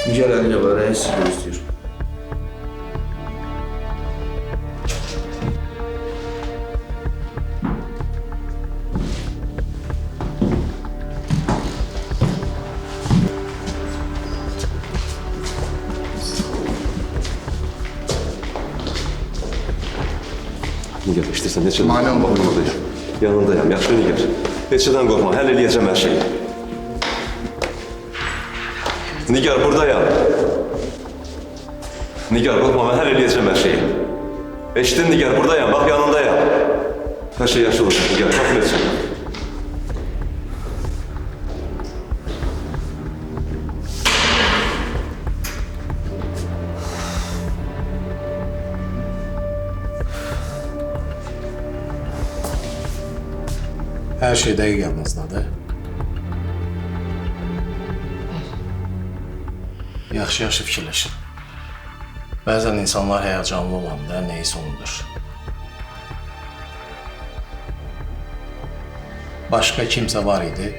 Nigar Əliyeva rəis sizi gözləyir. Nigar, iştirsən, neçə Mənəm yanındayım. Yanındayım, yaxşı Nigar. Neçədən qorxma, həll eləyəcəm hər şeyi. Nigar, buradayam. Nigar, qorxma, mən həll eləyəcəm hər şeyi. Eşitdin Nigar, buradayam, bax yanındayam. Hər şey yaxşı olacaq, Nigar, təxmin edəcəm. Her şey dəqiq yalnızdadır. Yaxşı-yaxşı fikirləşin. Bəzən insanlar həyəcanlı olanda neysə unudur. Başqa kimsə var idi.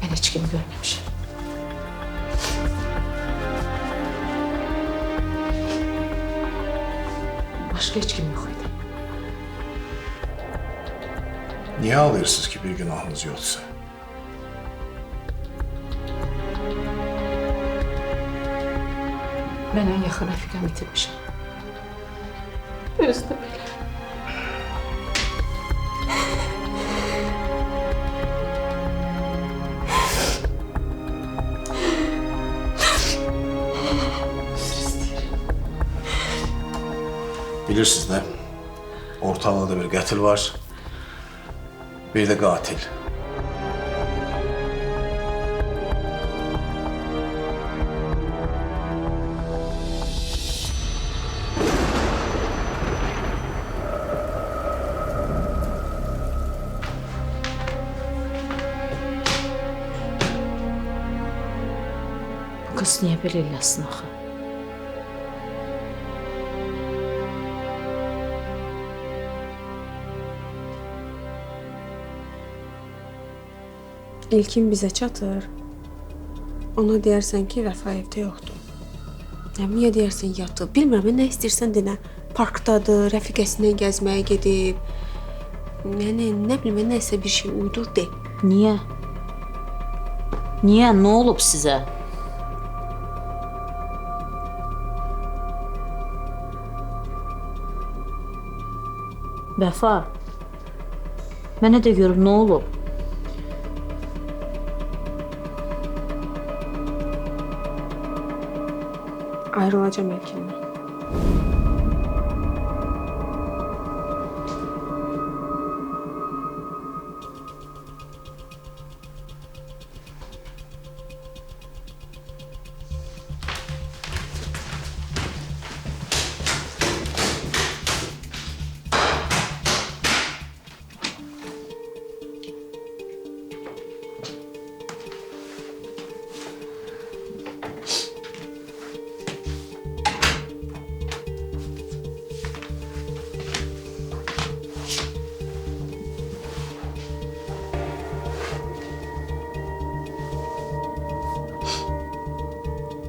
Ben hiç kimi görmemişim. Başka hiç kim yok idi. Niye ağlayırsınız ki bir günahınız yoksa? Ben en yakın rəfiqəmi itirmişim. Özü də belə. Bilirsiniz de ortalıqda bir qətil var, bir də qatil. Bu kız niyə belə eləsin axı? İlkin bizə çatır. Ona deyərsən ki, Vəfa evdə yoxdur. Niyə deyərsən yatıb? Bilmirəm, nə istəyirsən denə. Parkdadır, rəfiqəsindən gəzməyə gedib. Yəni, nə bilim, nəsə bir şey uydur de. Niyə? Niyə? Nə olub sizə? Vəfa, mənə də görüm nə olub? Ayrılacağım İlkinlə.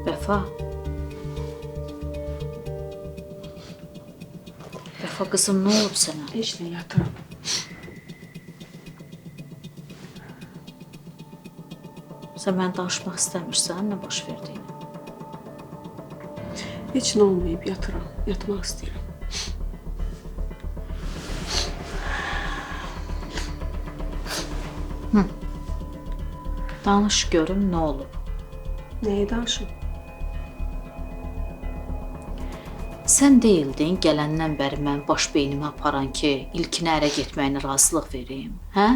Vəfa. Vəfa qızım, nə olub sənə? Heç nə yatıram. Sən mənə danışmaq istəmirsən, nə baş verdiyini? Heç nə olmayıb, yatıram. Yatmaq istəyirəm. Danış görüm, nə olub? Nəyə danışım? Sən deyildin, gələndən bəri mən baş beynimi aparan ki, ilkinə ərə getməyinə razılıq vereyim, hə?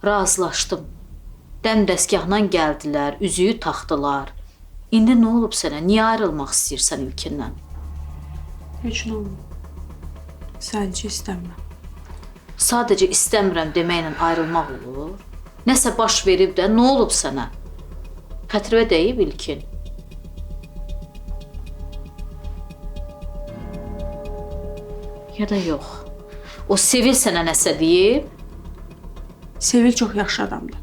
Razılaşdım. Dəm dəstgahla gəldilər, üzüyü taxdılar. İndi nə olub sənə? Niyə ayrılmaq istəyirsən ilkindən? Heç nə olmayıb. Sadəcə istəmirəm. Sadəcə istəmirəm deməklə ayrılmaq olur. Nəsə baş verib də, nə olub sənə? Xətrə deyib İlkin. Ya da yox. O Sevil sənə nəsə deyib? Sevil çox yaxşı adamdır.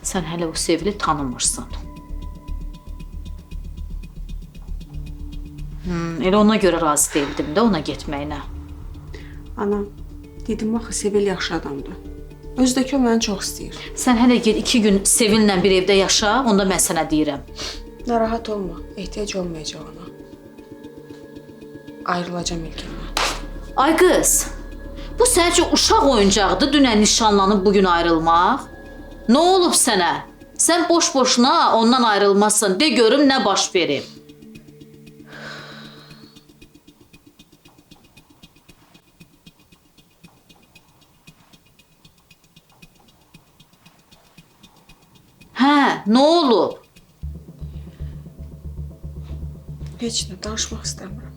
Sən hələ o Sevili tanımırsan. Elə ona görə razı deyildim də ona getməyinə. Ana, dedim axı Sevil yaxşı adamdır. Özü də ki, o məni çox istəyir. Sən hələ get 2 gün Sevillə bir evdə yaşa, onda mən sənə deyirəm. Narahat olma, ehtiyac olmayacaq ona. Ayrılacağım İlkindən. Ay qız, bu səncə uşaq oyuncaqdır, dünən nişanlanıb bugün ayrılmaq? Nə olub sənə? Sən boş-boşuna ondan ayrılmazsan, de görüm nə baş verib. Hə, nə olub? Heç nə, danışmaq istəmirəm.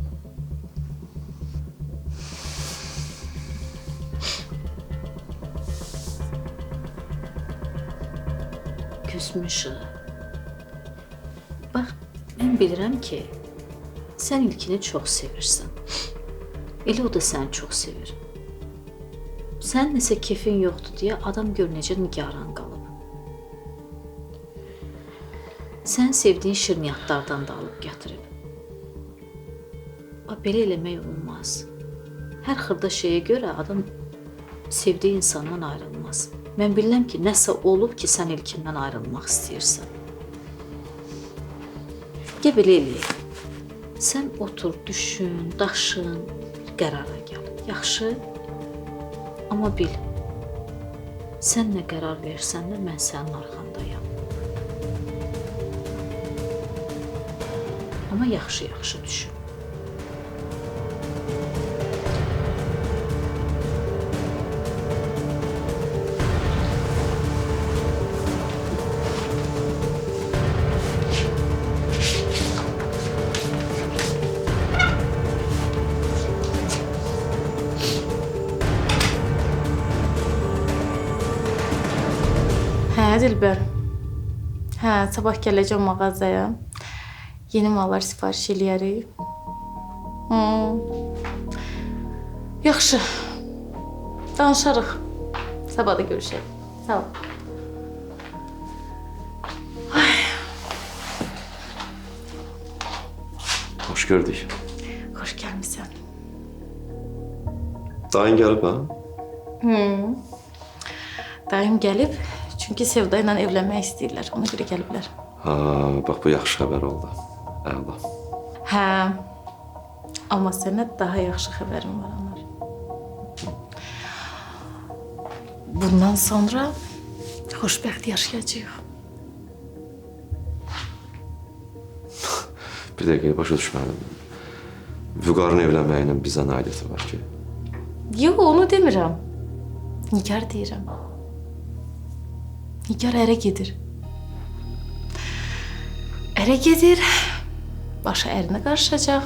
Küsmüşük. Bax, mən bilirəm ki, sən İlkini çox sevirsən. Elə o da səni çox sevir. Sən nəsə keyfin yoxdur deyə adam gör necə nigaran qalıb. Sən sevdiyin şirniyyatlardan da alıb gətirib. Belə eləmək olmaz. Hər xırda şeyə görə adam sevdiyi insandan ayrılmaz. Mən bilirəm ki, nəsə olub ki, sən İlkindən ayrılmaq istəyirsən. Gəl belə eləyək. Sən otur, düşün, daşın, qərara gəl. Yaxşı? Amma bil, sən nə qərar versən də mən sənin arxandayam. Amma yaxşı-yaxşı düşün. Hə, Dilbər. Hə, sabah gələcəm mağazaya. Yeni mallar sifariş eləyərik. Yaxşı. Danışarıq. Sabah da görüşərik. Sağ ol. Hoş gördük. Xoş gəlmisən. Dayın gəlib ha? Dayım gəlib, çünki Sevda ilə evlənmək istəyirlər. Ona görə gəliblər. Ha, bax bu yaxşı xəbər oldu. Əla. Hə, amma sənə daha yaxşı xəbərim var, Anar. Bundan sonra xoşbəxt yaşayacağıq. Bir dəqiqə başa düşmədim. Vüqarın evlənməyinin bizə nə aidiyyəti var ki? Yox, onu demirəm. Nigar deyirəm. Nigar ərə gedir. Ərə gedir, başı ərinə qarışacaq,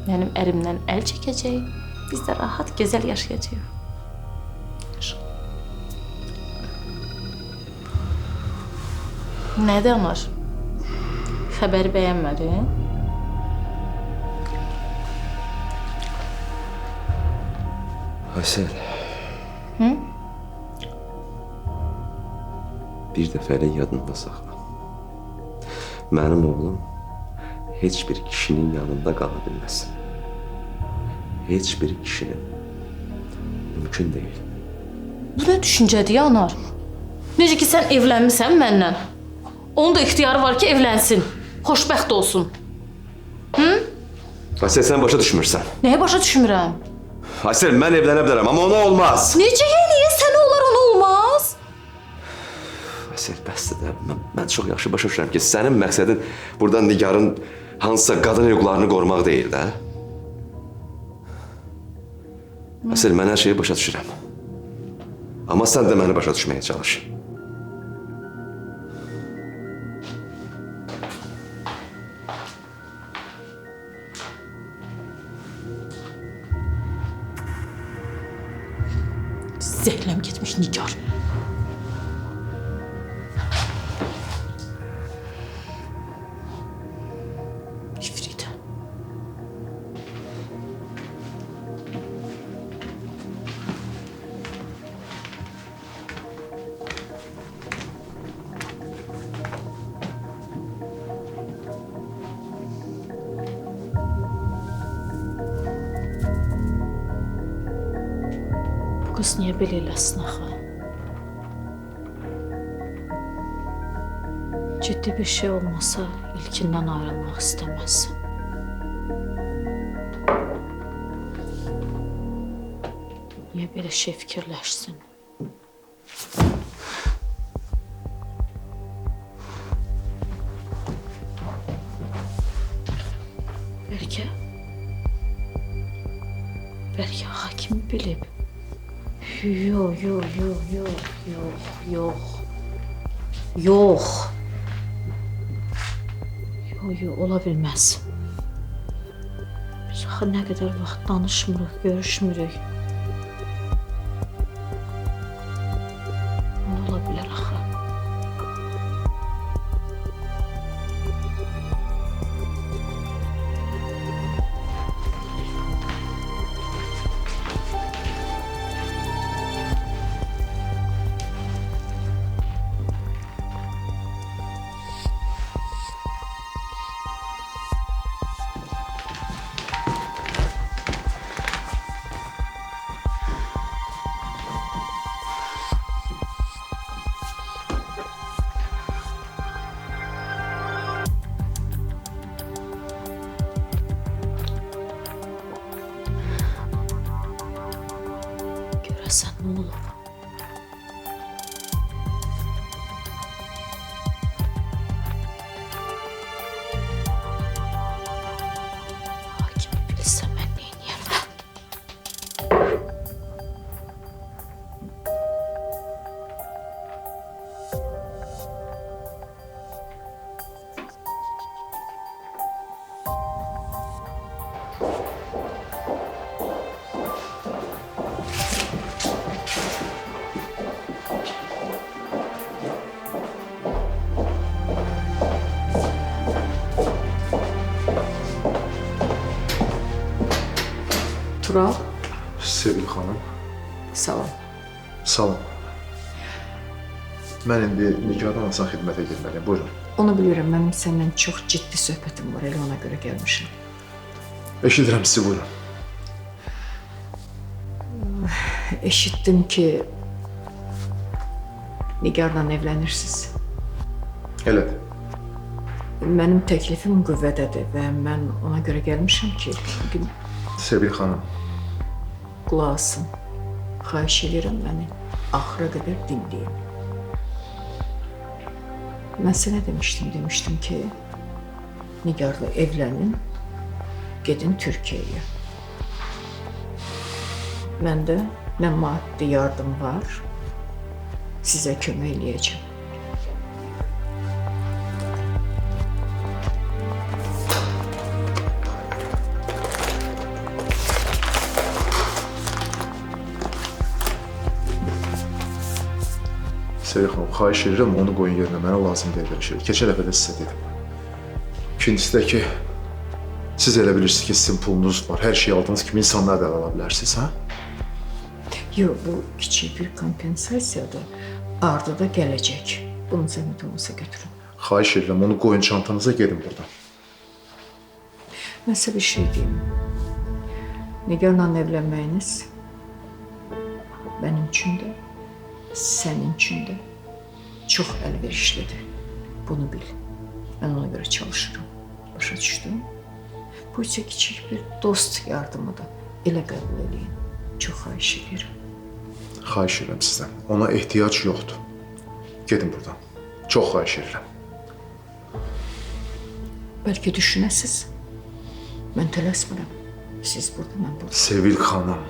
mənim ərimdən əl çəkəcək, biz də rahat, gözəl yaşayacağıq. Nədir Anar? Xəbəri bəyənmədin? Aysel. Bir dəfəlik yadında saxla. Mənim oğlum heç bir kişinin yanında qala bilməz. Heç bir kişinin. Mümkün deyil. Bu nə düşüncədir ya Anar? Necə ki sən evlənmisən məndən. Onun da ixtiyarı var ki evlənsin. Xoşbəxt olsun. Aysel sən başa düşmürsən. Nəyə başa düşmürəm? Aysel mən evlənə bilərəm amma ona olmaz. Necə yəni? Sənə olar ona olmaz? Aysel bəsdir də. Mən çox yaxşı başa düşürəm ki sənin məqsədin burada Nigarın hansısa qadın hüquqlarını qorumaq deyil də. Aysel mən hər şeyi başa düşürəm. Amma sən də məni başa düşməyə çalış. Zəhləm getmiş Nigar. qız niyə belə eləsin axı? Ciddi bir şey olmasa ilkindən ayrılmaq istəməzsin. Niyə belə şey fikirləşsin? Bəlkə hakim bilib. Yox. Yox, ola bilməz. Biz axı nə qədər vaxt danışmırıq, görüşmürük. Nə ola bilər axı? Görəsən nə olub? Hakim bilsə mən neyniyərəm? Tural, Sevil xanım, salam. salam. Mən indi Nigardan Hasan xidmətə girməliyim. Buyurun. Onu bilirəm, mənim səndən çox ciddi söhbətim var, elə ona görə gəlmişəm. Eşidirəm sizi, buyurun. Eşitdim ki, Nigarla evlənirsiniz. Elədir. Mənim təklifim qüvvədədir və mən ona görə gəlmişəm ki, bugün Sevil xanım, qulaq asın. Xahiş edirəm məni axıra qədər dinləyin. Mən sənə demişdim ki, Nigarla evlənin, gedin Türkiyəyə. Məndə nə maddi yardım var, sizə kömək eləyəcəm. Sevil xanım, xahiş edirəm, onu qoyun yerinə, mənə lazım deyil bir şey. Keçən dəfə də sizə dedim. İkincisi də ki, siz elə bilirsiniz ki, sizin pulunuz var, hər şeyi aldığınız kimi insanlar da ala bilərsiniz, ha? Yox, bu kiçik bir kompensasiyadır. Arda da gələcək. Bunu zəhmət olmasa götürün. Xahiş edirəm, onu qoyun çantanıza, gedin buradan. Mən sizə bir şey deyim. Nigarla evlənməyiniz mənim üçün də, sənin üçün də çox əlverişlidir. Bunu bil. Mən ona görə çalışıram. Başa düşdün? Bu isə kiçik bir dost yardımıdır. Elə qəbul edin. Çox xahiş edirəm. Xahiş edirəm sizdən. Ona ehtiyac yoxdur. Gedin buradan. Çox xahiş edirəm. Bəlkə düşünəsiz. Mən tələsmirəm. Siz burada, mən burada. Sevil xanım.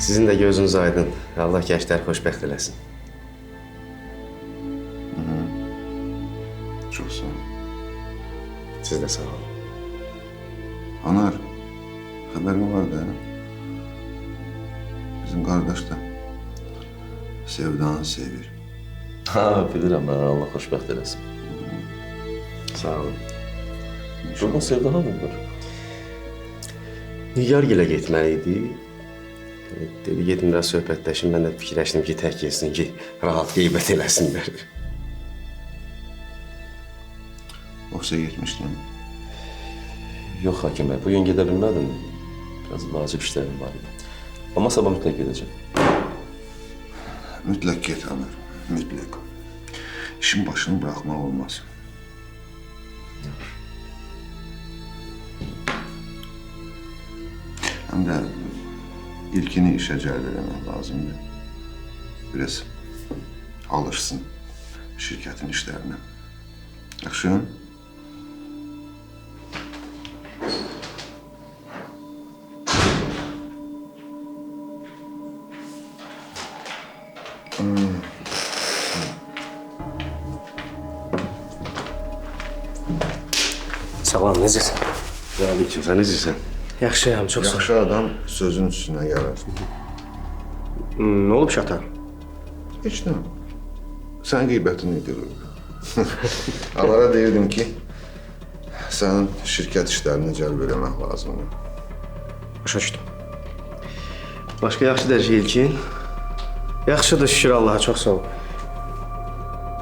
Sizin də gözünüz aydın. Allah gəncləri xoşbəxt eləsin. Çox sağ ol. Siz də sağ olun. Anar, xəbərim var da. Bizim qardaş da sevdanı sevir. Ha, bilirəm mən, Allah xoşbəxt eləsin. Sağ olun. Buradan Sevda hanım var? Nigar gilə getməli idi. Dedi, gedin biraz söhbətləşin. Mən də fikirləşdim ki, tək yesin ki, rahat qeybət eləsinlər. Ofise gitmiştin. Yox, hakim bəy, bugün gedə bilmədim. Biraz vacib işlərim var idi. Amma sabah mütləq gedəcəm. Mütləq get Ömer, mütləq. İşin başını bırakmaq olmaz. Həm də ilkini işə cəlb eləmək lazımdır. Biraz alışsın şirkətin işlərinə. Yaxşı? Salam, necəsən? Aleyküm, sən necəsən? Yaxşıyam, çox sağ ol. Yaxşı adam sözün üstünə gələr. Nə olub şata? Heç nə. Sən qeybətini edir. Onlara deyirdim ki, sənin şirkət işlərini cəlb eləmək lazımdır. Başa düşdüm. Başqa yaxşı dərəcə ilkin? Yaxşıdır, şükür Allaha, çox sağ ol.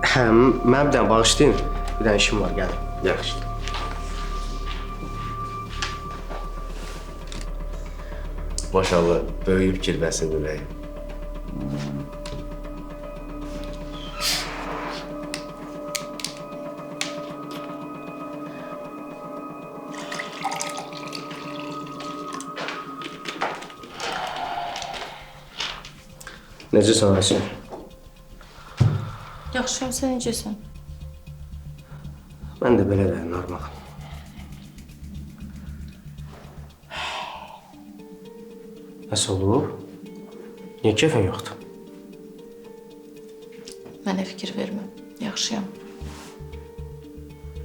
Hə, mən bir dənə bağışlayın. Bir dənə işim var, gəl. Yaxşı. Maşallah, böyüyüb kirbəsin ürəyi. Necəsən Ayşə? Yaxşıyam, sən necəsən? Mən də belə də, normal. Nəsə olub? Niyə keyfin yoxdur? Mənə fikir vermə. Yaxşıyam.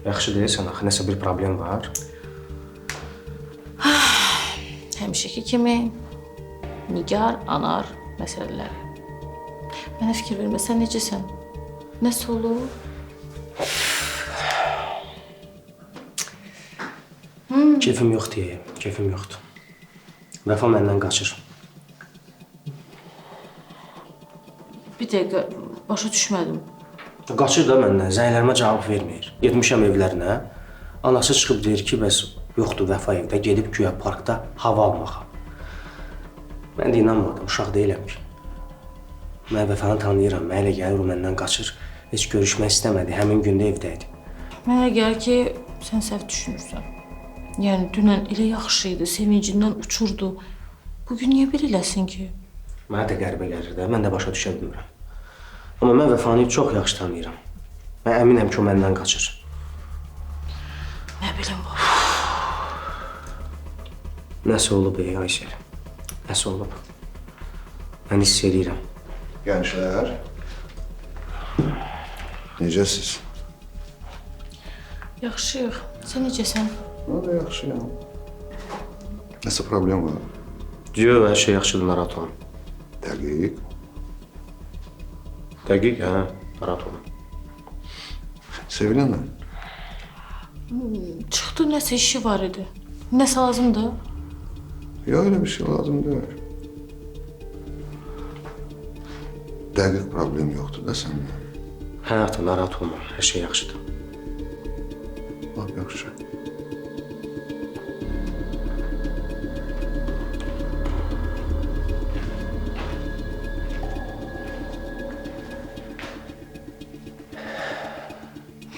Yaxşı deyilsən axı, nəsə bir problem var. Həmişəki kimi Nigar, Anar məsələləri. Mənə fikir vermə, sən necəsən? Nəsə olub? Keyfim yoxdur, keyfim yoxdur. Vəfa məndən qaçır. Bir dəqiqə, başa düşmədim. Qaçır da məndən, zənglərimə cavab vermir. Getmişəm evlərinə. Anası çıxıb deyir ki, bəs yoxdur Vəfa evdə, gedib güya parkda hava almağa. Mən də inanmadım, uşaq deyiləm ki. Mən Vəfanı tanıyıram, mənə elə gəlir, o məndən qaçır. Heç görüşmək istəmədi, həmin gündə evdəydi. Mənə gəlir ki, sən səhv düşünürsən. Yəni, dünən elə yaxşı idi, sevincindən uçurdu. Bugün niyə belə eləsin ki? Mənə də qəribə gəlir də, mən də başa düşə bilmirəm. Amma mən Vəfanı çox yaxşı tanıyıram. Mən əminəm ki, o məndən qaçır. Nə bilim var. Nəsə olub ey Aysel? Nəsə olub? Mən hiss edirəm. Gənclər, necəsiz? Yaxşıyıq. Sən necəsən? Mən də yaxşıyam. Nəsə problem var? Yox, hər şey yaxşıdır, narahat olun. Dəqiq. Dəqiq, hə, narahat olun. Sevilənlə? Çıxdı, nəsə işi var idi. Nəsə lazımdır? Ya öyle bir şey lazım değil. Dəqiq problem yoxdur da səndə. Hə, ata, narahat olma, hər şey yaxşıdır. Lap yaxşı.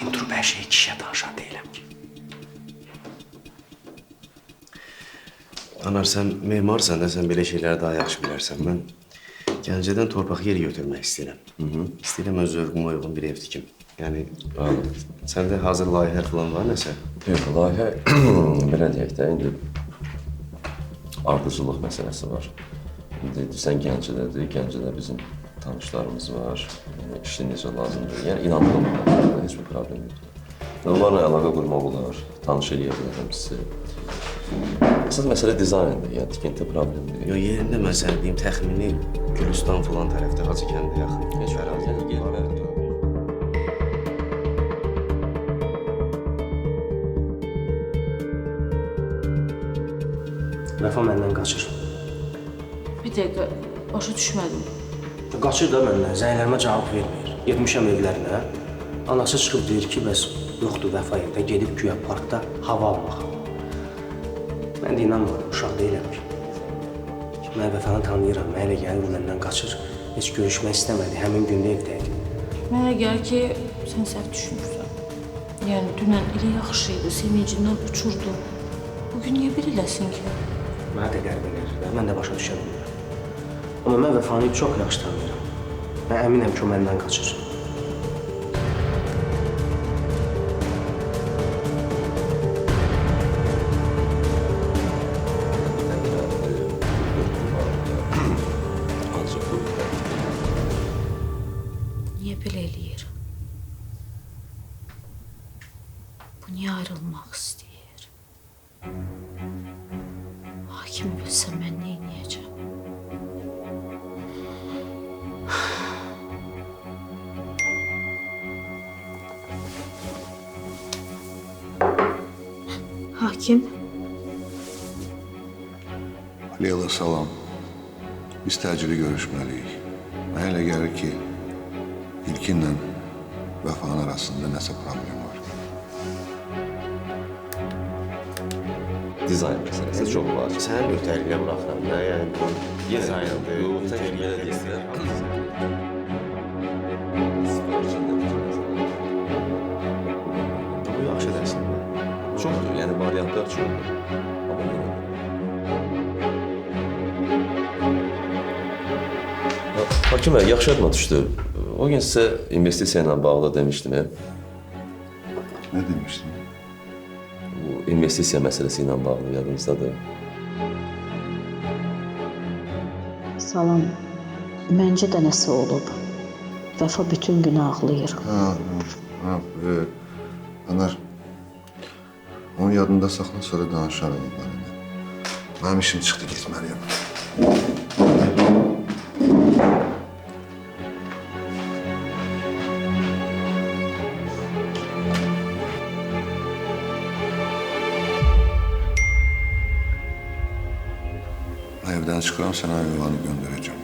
Durub hər şeyi kişiyə danışan deyiləm ki. Anar, sən memarsan da, sən belə şeyləri daha yaxşı bilərsən. Mən Gəncədən torpaq yeri götürmək istəyirəm. İstəyirəm öz zövqümə uyğun bir ev tikim. Yəni, səndə hazır layihələr falan var nəsə? Yox, layihə belə deyək də, indi ardıcılıq məsələsi var. İndi sən Gəncədədir, Gəncədə bizim tanışlarımız var. Yəni, işin necə lazımdır. Yəni, inandığım heç bir problem yoxdur. Onlarla əlaqə qurmaq olar, tanış eləyə bilərəm sizi. Əsas məsələ dizayndır, yəni tikinti problemidir. Yo, yerində məsələ deyim, təxmini Gülüstan falan tərəfdə, Hacı kəndə yaxın. Heç əraziyə gəlmir. Vəfa məndən qaçır. Bir dəqiqə, başa düşmədim. Qaçır da məndən, zənglərimə cavab vermir. Getmişəm evlərinə. Anası çıxıb deyir ki, bəs yoxdur Vəfa evdə, gedib güya parkda hava almaq. Mən də inanmadım, uşaq deyiləm ki. Mən Vəfanı tanıyıram, mənə elə gəlir, məndən qaçır. Heç görüşmək istəmədi, həmin gündə evdəydi. Mənə gəlir ki, sən səhv düşünürsən. Yəni, dünən elə yaxşı idi, sevincindən uçurdu. Bugün niyə bir eləsin ki? Mənə də qəribə gəlir, mən də başa düşə bilmirəm. Amma mən Vəfanı çox yaxşı tanıyıram. Mən əminəm ki, o məndən qaçır. Niyə belə eləyir? Bu niyə ayrılmaq istəyir? Hakim bilsə mən nə edəcəm? Hakim, Leyla, salam. Biz təcili görüşməliyik. Mənə elə gəlir ki, İlkinlə Vəfanın arasında nəsə problem var. Dizayn məsələsi çox vacib. Sənin ötərliyə buraxıram da, yəni bu dizayndır. Yox, tək belə deyirsən. Bu yaxşı dərsin. Çoxdur, yəni variantlar çoxdur. Amma yenə də. Hakim bəy, yaxşı yadıma düşdü. O gün sizə investisiya ilə bağlı demişdim. Nə demişdin? Bu investisiya məsələsi ilə bağlı yadınızdadır. Salam. Məncə də nəsə olub. Vəfa bütün gün ağlayır. Anar, onun yadında saxla, sonra danışarım o barədə. Mənim işim çıxdı, getməliyəm. Evdən çıxıram, sənə ünvanı göndərəcəm.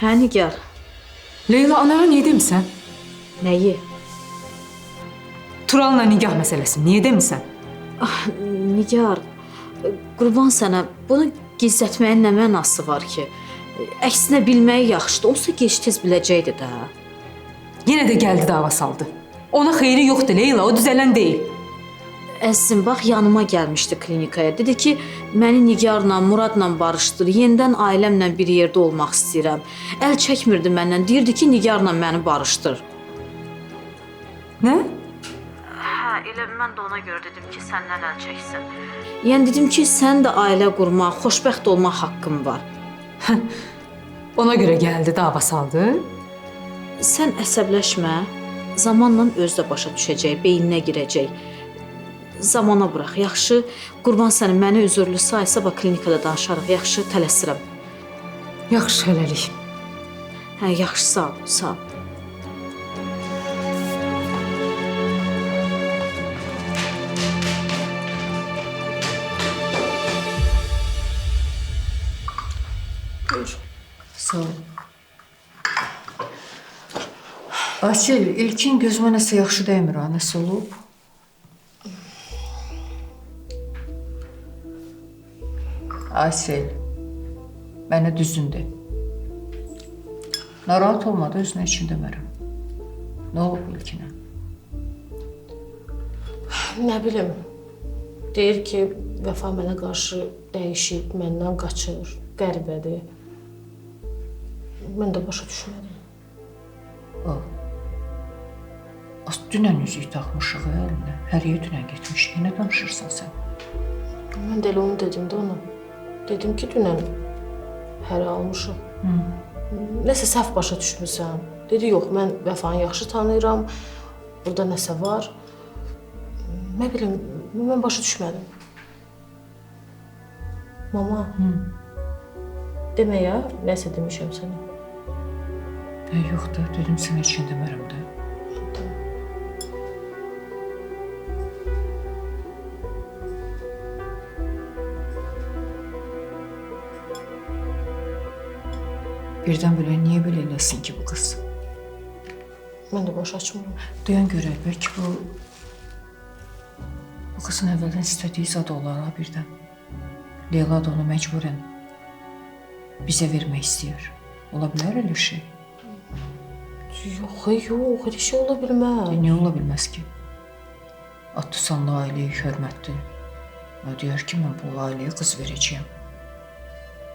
hə Nigar, Leyla, anana niyə demisən? nəyi? Tural'la nigah məsələsi, niyə demisən? Nigar, qurban sənə, bunu gizlətməyin nə mənası var ki? Əksinə bilməyi yaxşıdır, olsa gec-tez biləcəkdi də. Yenə də gəldi dava saldı. Ona xeyri yoxdur Leyla, o düzələn deyil. Əzizim, bax yanıma gəlmişdi klinikaya. Dedi ki, məni Nigarla, Muradla barışdır. Yenidən ailəmlə bir yerdə olmaq istəyirəm. Əl çəkmirdi məndən. Deyirdi ki, Nigarla məni barışdır. Nə? Hə, elə mən də ona görə dedim ki, səndən əl çəksin. Yəni dedim ki, sən də ailə qurmaq, xoşbəxt olmaq haqqın var. Ona görə gəldi, dava saldı. Sən əsəbləşmə. Zamanla özü də başa düşəcək, beyninə girəcək. Zamana burax, yaxşı. Qurban səni, məni üzürlü saysa, bax klinikada danışarıq. Yaxşı, tələsirəm. Yaxşı, hələlik. Hə, yaxşı, sağ ol, sağ ol. Buyur. Sağ ol. Asil, İlkin gözümə nəsə yaxşı dəymir ha, nəsə olub? Asil, mənə düzün de. Narahat olmadı, özünə üçün demərəm. Nə olub İlkinə? Nə bilim, deyir ki, Vəfa mənə qarşı dəyişib, məndən qaçır, qəribədir. Mən də başa düşmədim. O. Dünən üzük taxmışıq əlinə. Həriyə dünən getmişdik. Nə danışırsan sən? Mən də elə onu dedim də ona. Dedim ki, dünən Hələ almışıq. Nəsə səhv başa düşmüsən. Dedi, yox, mən Vəfanı yaxşı tanıyıram. Burada nəsə var. Nə bilim, mən başa düşmədim. Mama, demə ya, nəsə demişəm sənə. Yox da, dedim sənə heç nə demərəm də. Birdən belə niyə belə eləsin ki bu qız? Mən də başa açmıram. Dayan görək, bəlkə bu qızın əvvəldən istədiyi zad olar ha birdən. Leyla da onu məcburən bizə vermək istəyir. Ola bilər elə şey? Yox, elə şey ola bilməz. Niyə ola bilməz ki? Atlısanlı ailəyə hörmətdir. Deyər ki, mən bu ailəyə qız verəcəyəm.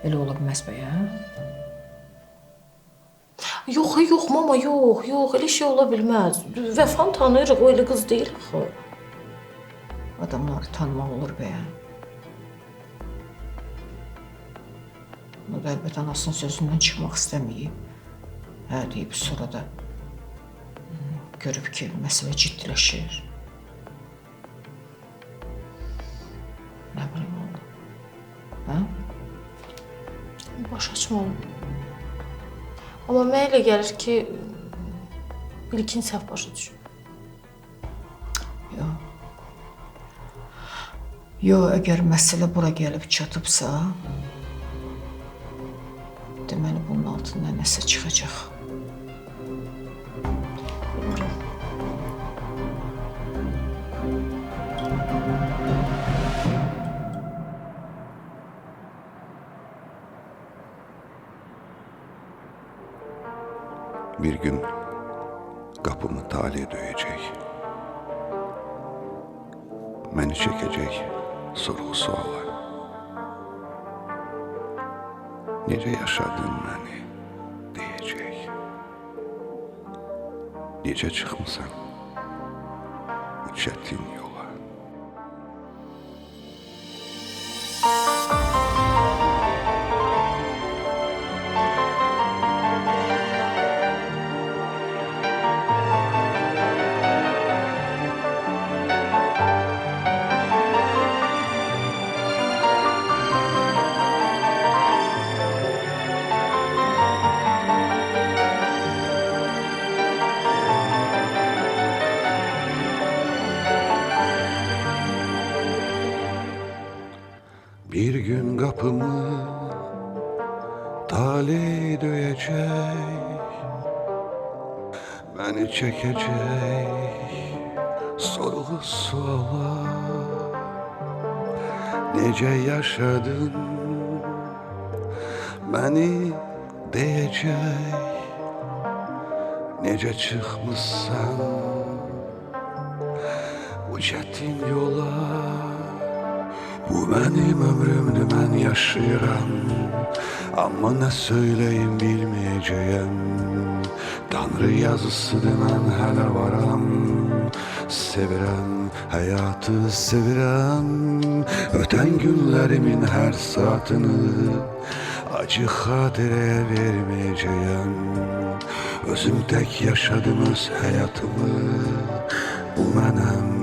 Elə ola bilməz bəy, hə? Yox, mama, yox, elə şey ola bilməz. Vəfanı tanıyırıq, o elə qız deyil axı. Adamları tanımaq olur bəy, hə? O da əlbət anasının sözündən çıxmaq istəməyib. Hə, deyib, sonra da görüb ki, məsələ ciddiləşir. Nə bilim onu, hə? Baş açmalım. Amma mənə elə gəlir ki, İlkin səhv başa düşür. Yox, əgər məsələ bura gəlib çatıbsa, deməli bunun altından nəsə çıxacaq. Bir gün kapımı talih döyecek. Beni çekecek sorgu suala. Nece yaşadın beni diyecek. Nece çıkmışsan bu çetin yola. Bir gün kapımı talih döyecek, beni çekecek sorgu suala. Nece yaşadın beni diyecek, nece çıkmışsan bu çetin yola. Bu benim ömrümdü, ben yaşayıram. Ama ne söyleyeyim bilmeyeceğim. Tanrı yazısıdır, ben hele varam. Sevirəm, hayatı sevirəm. Öten günlerimin her saatini acı hatireye vermeyeceğim. Özüm tek yaşadım öz hayatımı. Bu benim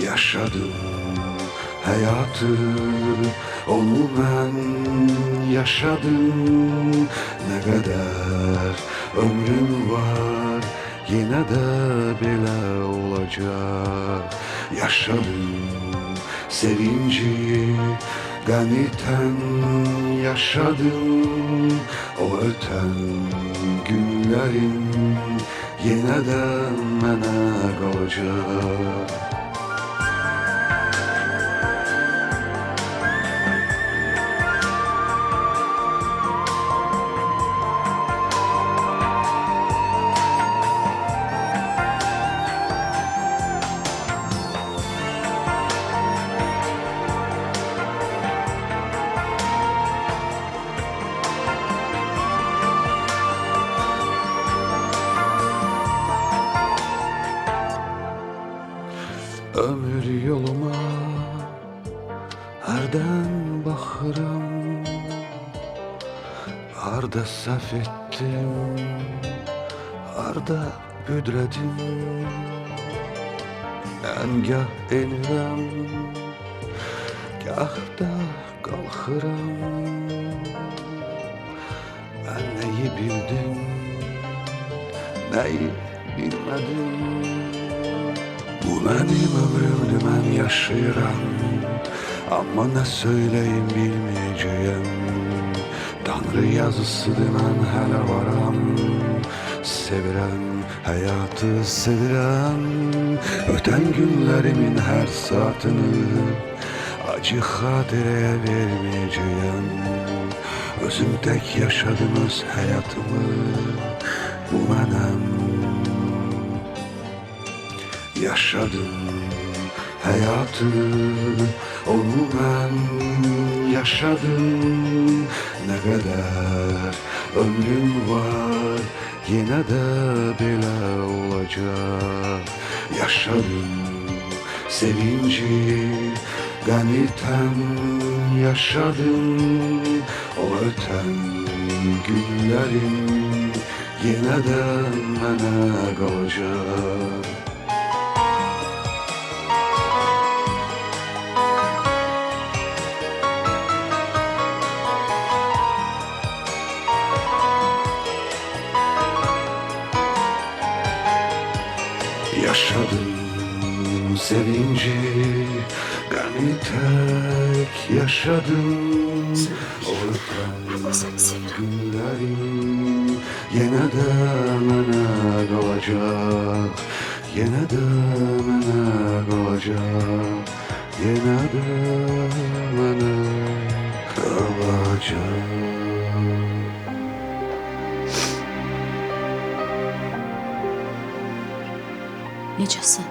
yaşadım hayatı, onu ben yaşadım. Ne kadar ömrüm var, yine de belə olacak. Yaşadım sevinci, qaniten yaşadım. O öten günlerim yine de mənə qalacak. Ömür yoluma hərdən baxıram. harda səhv etdim, harda büdrədim. Mən gah enirəm, gah da qalxıram. Mən nəyi bildim, nəyi bilmədim. Bu mənim ömrümdür, mən yaşayıram. Amma nə söyləyim bilməyəcəyəm. Tanrı yazısıdır, mən hələ varam. Sevirəm, həyatı sevirəm. Ötən günlərimin hər saatını acı xatirəyə verməyəcəyəm. Özüm tək yaşadım öz həyatımı. Bu mənəm. Yaşadım hayatı, onu ben yaşadım. Ne kadar ömrüm var, yine de belə olacak. Yaşadım sevinci, qənitem yaşadım. O öten günlerim yine de mənə qalacaq. Yaşadım sevinci, gani tek yaşadım. Orada günlerim yine de mənə qalacaq. Yine de mənə qalacaq. Yine de mənə qalacaq. Necəsən?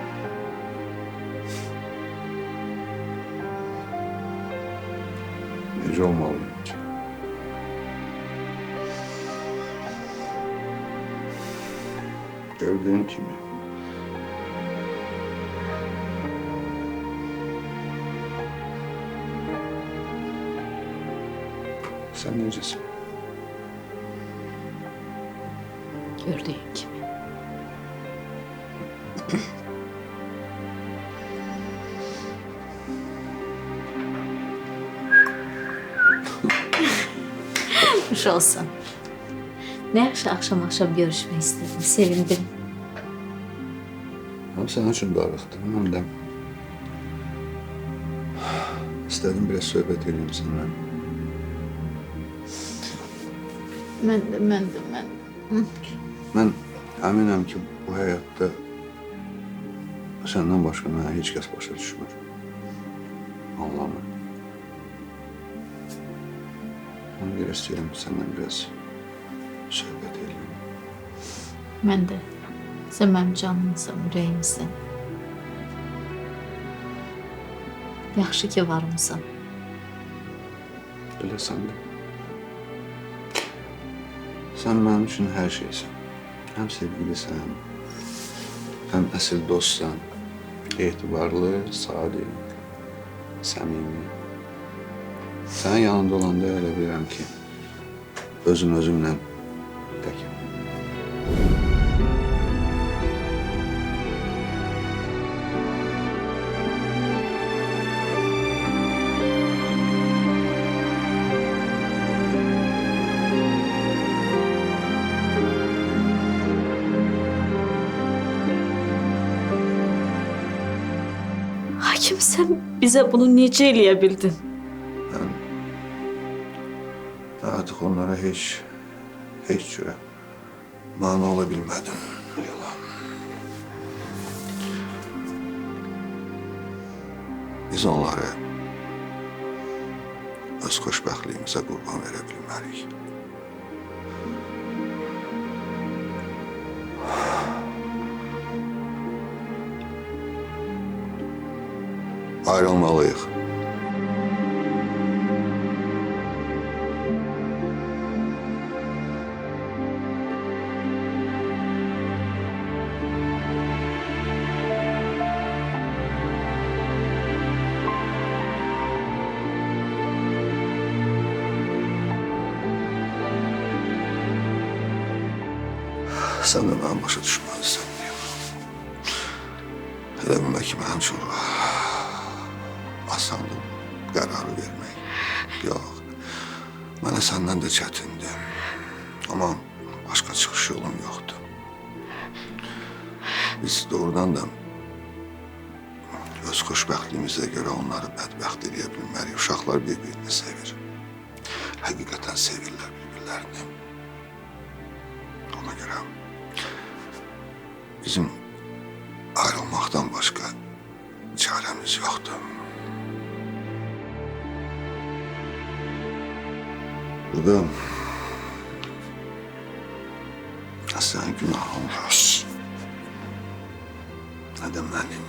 Necə olmalıyım ki? Gördüğün kimi. Sen necesin? Gördüyün kimi. Hoş olsun. Ne yaxşı akşam görüşmek istedim. Sevindim. Hem senin için darıxdım, hem de istedim biraz söhbət edeyim seninle. Mən də. Ben əminəm ki, bu həyatda senden başqa mənə heç kəs başa düşmür. Anlamır. Ona görə istəyirəm ki, səndən biraz söhbət edeyim. Mən də. Sən mənim canımsan, ürəyimsən. Yaxşı ki varmısan. Elə sən də. Sən mənim üçün hər şeysən. Həm sevgilisən, həm əsl dostsan, etibarlı, sadiq, səmimi. Sənin yanında olanda elə bilirəm ki, özümlə təkəm. Hakim, sən bizə bunu necə eləyə bildin? Artıq onlara heç cürə mane ola bilmədim. Yalan. Biz onları öz xoşbəxtliyimizə qurban verə bilmərik. Ayrılmalıyıq. sən də məni başa düşməlisən. Elə bilmə ki, mənim üçün asandır qərarı vermək. Yox, mənə səndən də çətindir. Amma başqa çıxış yolum yoxdur. Biz doğrudan da öz xoşbəxtliyimizə görə onları bədbəxt eləyə bilmərik. Uşaqlar bir-birini sevir. Həqiqətən sevirlər bir-birlərini. Ona görə bizim ayrılmaqdan başqa çarəmiz yoxdur. Burada sənin günahın var. Nə də mənim.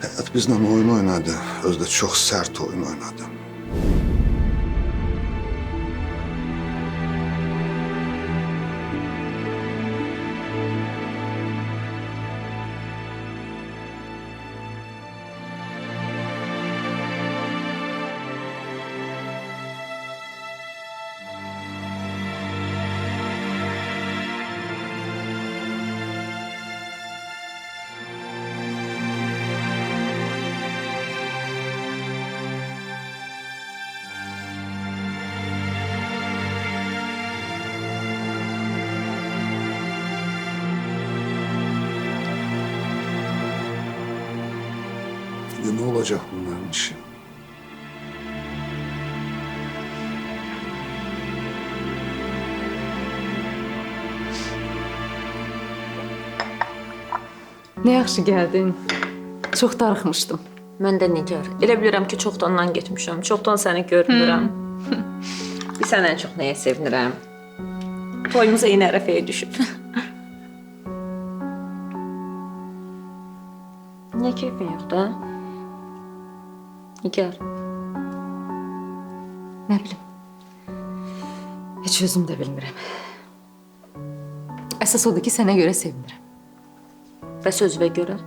Həyat bizlə oyun oynadı, özü də çox sərt oyun oynadı. Ne olacak bunların işi? Nə yaxşı gəldin. Çox darıxmışdım. Mən də Nigar. Elə bilirəm ki, çoxdandan getmişəm. Çoxdan səni görmürəm. Bir sən ən çox nəyə sevinirəm? Toyumuza yeni ərəfəyə düşüb. Niyə keyfin yoxdur, ha? Nigar. Nə bilim. Heç özüm də bilmirəm. Əsas odur ki, sənə görə sevinirəm. Bəs özünə görə?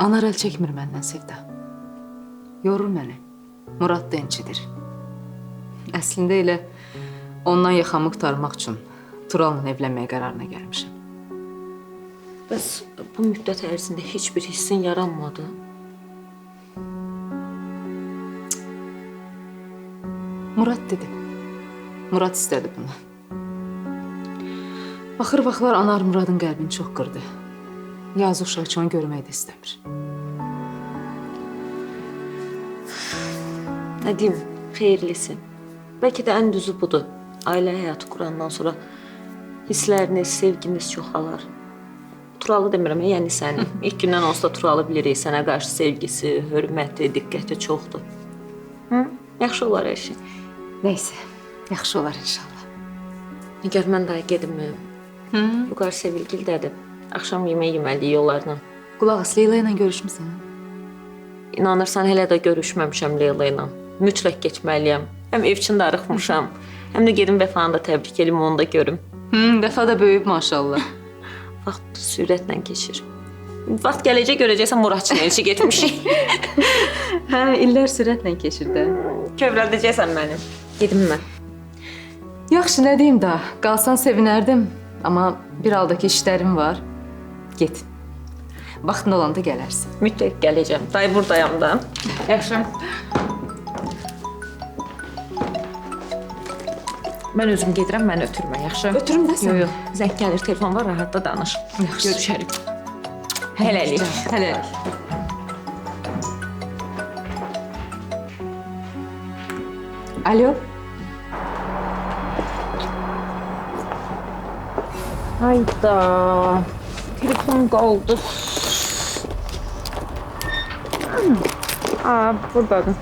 Anar əl çəkmir məndən Sevda. Yorur məni. Murad da incidir. Əslində elə ondan yaxamı qurtarmaq üçün Tural'la evlənməyə qərarına gəlmişəm. Bəs bu müddət ərzində heç bir hissin yaranmadı? Murad dedi. Murad istədi bunu. Axır vaxtlar Anar Muradın qəlbini çox qırdı. Yazıq uşaq üçün onu görmək də istəmir. Nə deyim, xeyirlisin. Bəlkə də ən düzü budur. Ailə həyatı qurandan sonra hissləriniz, sevginiz çoxalar. Turalı demirəm, yəni sənin. İlk gündən onsuz da Turalı bilirik. Sənə qarşı sevgisi, hörməti, diqqəti çoxdur. Hı? Yaxşı olar hər şey. Neysə, yaxşı olar inşallah. Nigar, mən daha gedimmi? Vüqar Sevgildədir. Axşam yemək yeməliyik yollarla. Qulaq as, Leyla ilə görüşmüsən? İnanırsan, hələ də görüşməmişəm Leyla ilə. Mütləq getməliyəm. Həm ev üçün darıxmışam, həm də gedim Vəfanı da təbrik edim, onu da görüm. Vəfa da böyüyüb maşallah. Vaxt sürətlə keçir. Vaxt gələcək görəcəksən Muradçın elçi getmişik. Hə, illər sürətlə keçir də. Kövrəldəcəksən mənim. Gedim mən. Yaxşı, nə deyim daha? Qalsan sevinərdim. Amma bir haldakı işlərim var. Get. Vaxtın olanda gələrsin. Mütləq gələcəm. Day buradayam da. Yaxşı. Mən özüm gedirəm, məni ötürmə, yaxşı? Ötürüm də sən. Yox, zəng gəlir, telefon var, rahatda danış. Yaxşı. Görüşərik. Hələlik. Hələlik. Alo. Hayda. Telefon qaldı. Aa, buradadır.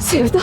Sevda.